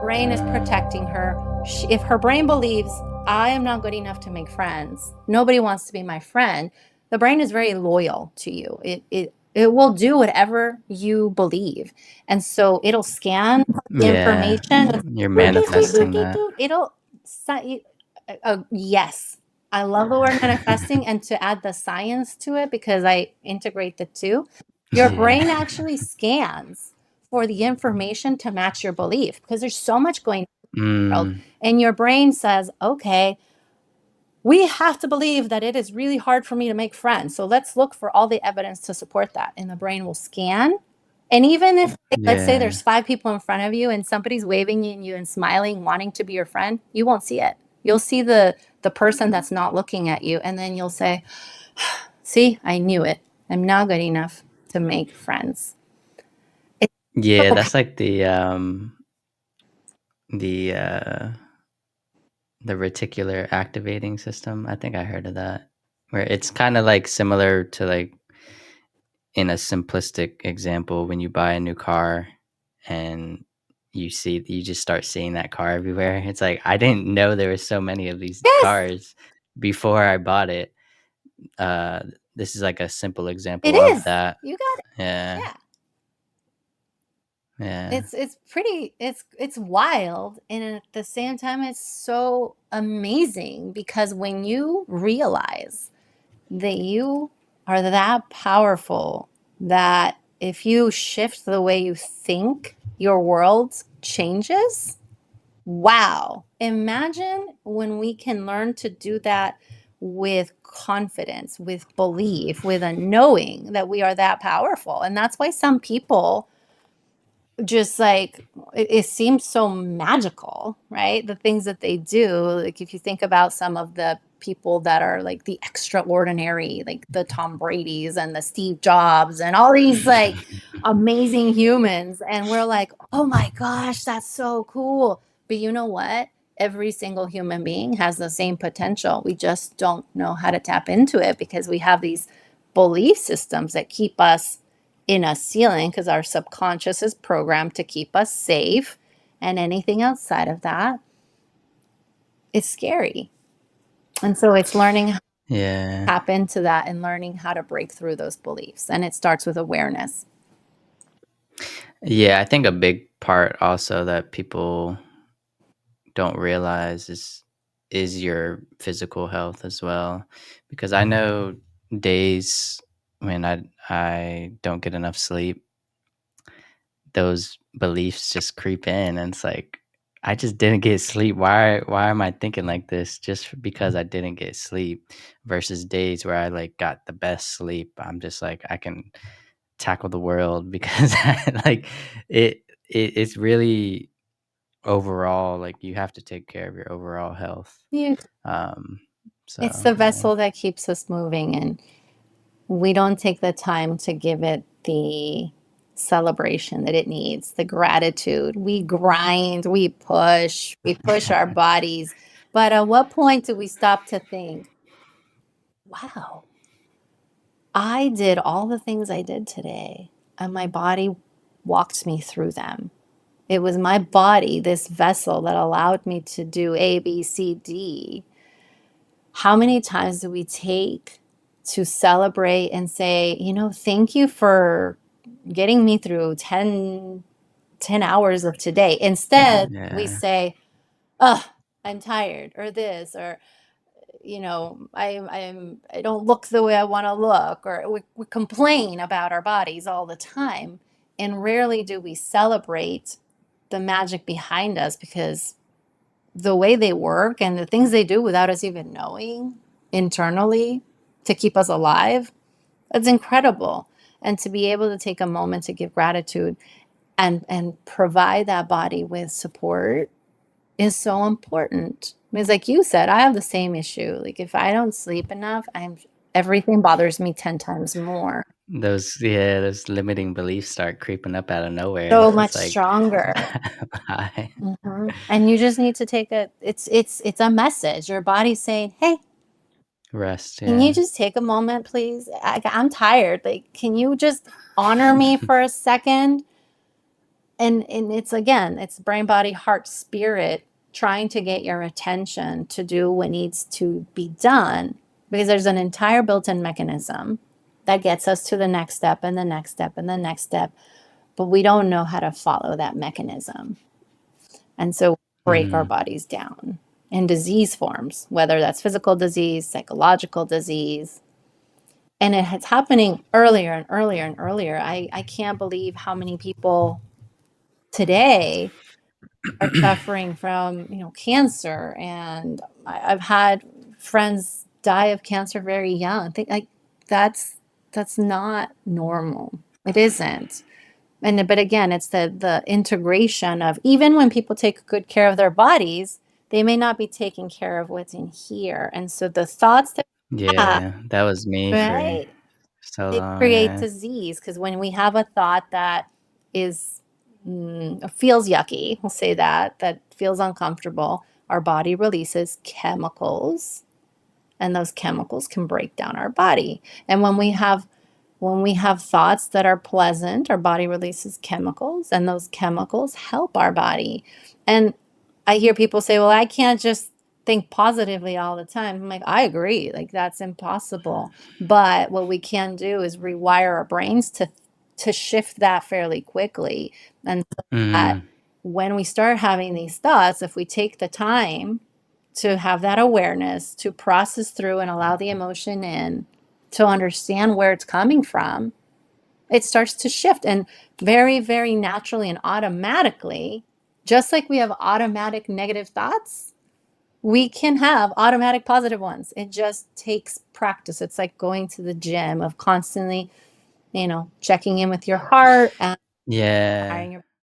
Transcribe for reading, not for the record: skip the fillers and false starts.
Brain is protecting her. If her brain believes, I am not good enough to make friends, nobody wants to be my friend, the brain is very loyal to you. It will do whatever you believe. And so it'll scan Yeah, information. you're manifesting that. It'll, yes. I love the word manifesting, and to add the science to it, because I integrate the two, your brain Yeah. actually scans for the information to match your belief, because there's so much going on in the world. Mm, And your brain says, okay, we have to believe that it is really hard for me to make friends. So let's look for all the evidence to support that. And the brain will scan. And even if, let's say, yeah. there's 5 people in front of you and somebody's waving at you and smiling, wanting to be your friend, you won't see it. You'll see the person that's not looking at you. And then you'll say, see, I knew it. I'm not good enough to make friends. It's Yeah, so that's like the uh the reticular activating system. I think I heard of that. Where it's kind of like similar to like in a simplistic example when you buy a new car and you just start seeing that car everywhere. It's like I didn't know there were so many of these yes, cars before I bought it. Uh this is like a simple it example of is. that. You got it. Yeah. Yeah. Yeah. It's pretty, it's wild, and at the same time it's so amazing, because when you realize that you are that powerful, that if you shift the way you think, your world changes. Wow. Imagine when we can learn to do that with confidence, with belief, with a knowing that we are that powerful. And that's why some people just like, it seems so magical, right? The things that they do, like if you think about some of the people that are like the extraordinary, like the Tom Brady's and the Steve Jobs and all these like amazing humans, and we're like, oh my gosh, that's so cool. But you know what? Every single human being has the same potential. We just don't know how to tap into it, because we have these belief systems that keep us in a ceiling, because our subconscious is programmed to keep us safe. And anything outside of that is scary. And so it's learning how to Yeah. tap into that and learning how to break through those beliefs. And it starts with awareness. Yeah, I think a big part also that people don't realize is your physical health as well. Because I know days when I don't get enough sleep, those beliefs just creep in and it's like I just didn't get sleep. Why am I thinking like this just because I didn't get sleep versus days where I like got the best sleep. I'm just like I can tackle the world because like it's really overall like you have to take care of your overall health. You, Um it's so the yeah. vessel that keeps us moving, and we don't take the time to give it the celebration that it needs, the gratitude. We grind, we push our bodies. But at what point do we stop to think, wow, I did all the things I did today, and my body walked me through them. It was my body, this vessel, that allowed me to do A, B, C, D. How many times do we take to celebrate and say, thank you for getting me through 10 hours of today? Instead, we Yeah. say, oh, I'm tired, or this, or I don't look the way I want to look, or we complain about our bodies all the time, and rarely do we celebrate the magic behind us, because the way they work and the things they do without us even knowing internally to keep us alive, it's incredible. And to be able to take a moment to give gratitude and provide that body with support is so important. Because like you said, I have the same issue. Like if I don't sleep enough, I'm everything bothers me 10 times more. Those limiting beliefs start creeping up out of nowhere. So It's much like stronger. why? And you just need to take it's a message. Your body's saying, "Hey, Rest, Can you yeah. just take a moment, please? I'm tired. Like, can you just honor me for a second? And it's again, it's brain, body, heart, spirit trying to get your attention to do what needs to be done because there's an entire built-in mechanism that gets us to the next step and the next step and the next step, but we don't know how to follow that mechanism. And so we break our Mm, bodies down in disease forms, whether that's physical disease, psychological disease. And it's happening earlier and earlier and earlier. I can't believe how many people today are suffering from, cancer. And I've had friends die of cancer very young. I think like that's not normal. It isn't. And but again, it's the integration of even when people take good care of their bodies, they may not be taking care of what's in here. And so the thoughts that we have, yeah, that was me for right? so They long, create yeah. disease because when we have a thought that is feels yucky, we'll say that feels uncomfortable, our body releases chemicals, and those chemicals can break down our body. And when we have thoughts that are pleasant, our body releases chemicals, and those chemicals help our body. And I hear people say, well, I can't just think positively all the time. I'm like, I agree. Like, that's impossible. But what we can do is rewire our brains to shift that fairly quickly. And so that Mm, when we start having these thoughts, if we take the time to have that awareness, to process through and allow the emotion in, to understand where it's coming from, it starts to shift. And very, very naturally and automatically, just like we have automatic negative thoughts, we can have automatic positive ones. It just takes practice. It's like going to the gym of constantly, checking in with your heart and yeah. firing your